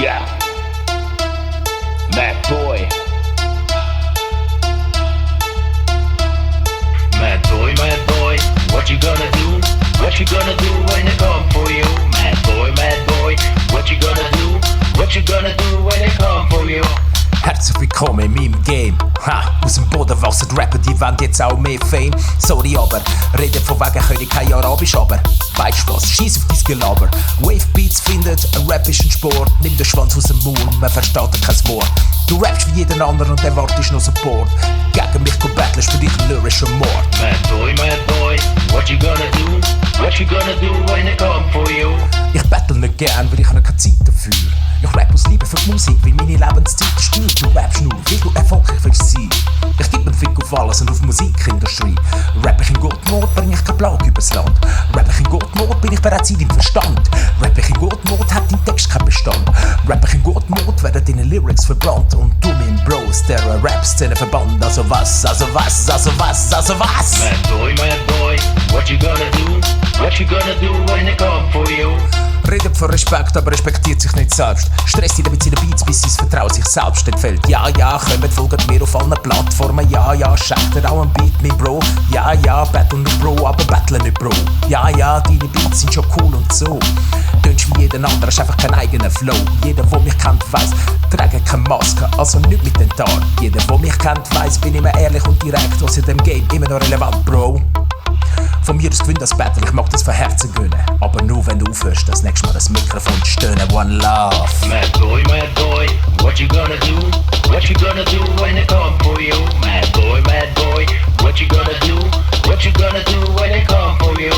Yeah. Mad boy. Mad boy, what you gonna do? What you gonna do when they come for you? Mad boy, what you gonna do? What you gonna do when they come for you? Herzlich willkommen in meinem Game. Aus dem Boden wachsen Rapper, die wollen jetzt auch mehr Fame. Sorry, aber reden von wegen können kein Arabisch, aber weißt was, scheiss auf dein Gelaber. Wave Beats findet, Rap ist ein Sport. Nimm den Schwanz aus dem Mund, man versteht kein Wort. Du rappst wie jeden anderen und erwartest noch Support. Gegen mich battlest für dich lyrischer Mord. Mad boy, what you gonna do? What you gonna do when they come for you? Ich battle nicht gern, weil ich habe keine Zeit dafür. Ich rap aus Liebe für die Musik, weil meine Lebenszeit stört. Du rappst nur, weil du erfolgreich willst sein. Ich geb einen Fick auf alles und auf Musikindustrie. Rapp ich in Gottmod, bring ich kein Blag übers Land. Rapp ich in Gottmod, bin ich bereits in deinem Verstand. Rapp ich in Gottmod, hat dein Text keinen Bestand. Rapp ich in Gottmod, werden deine Lyrics verbrannt. Und du mein Bros, der Rap-Szene verbannt. Also was? Mad boy, what you gonna do? What you gonna do when they come for you? Redet von Respekt, aber respektiert sich nicht selbst. Stresst ihn mit seinen Beats, bis sein Vertrauen sich selbst entfällt. Ja, kommt, folgt mir auf allen Plattformen. Ja, schickt dir auch ein Beat, mein Bro. Ja, battle mit Bro, aber battle nicht Bro. Ja, deine Beats sind schon cool und so. Tönst wie jeden anderen, ist einfach kein eigener Flow. Jeder, der mich kennt, weiss, trage keine Maske, also nicht mit den Tagen. Jeder, der mich kennt, weiss, bin immer ehrlich und direkt, was in dem Game immer noch relevant, Bro. Von mir aus gewinnt das Battle, ich mag das von Herzen gönnen. Aber nur wenn du aufhörst, das nächste Mal das Mikrofon zu stöhnen. One love. Mad boy, what you gonna do? What you gonna do when they come for you? Mad boy, what you gonna do? What you gonna do when they come for you?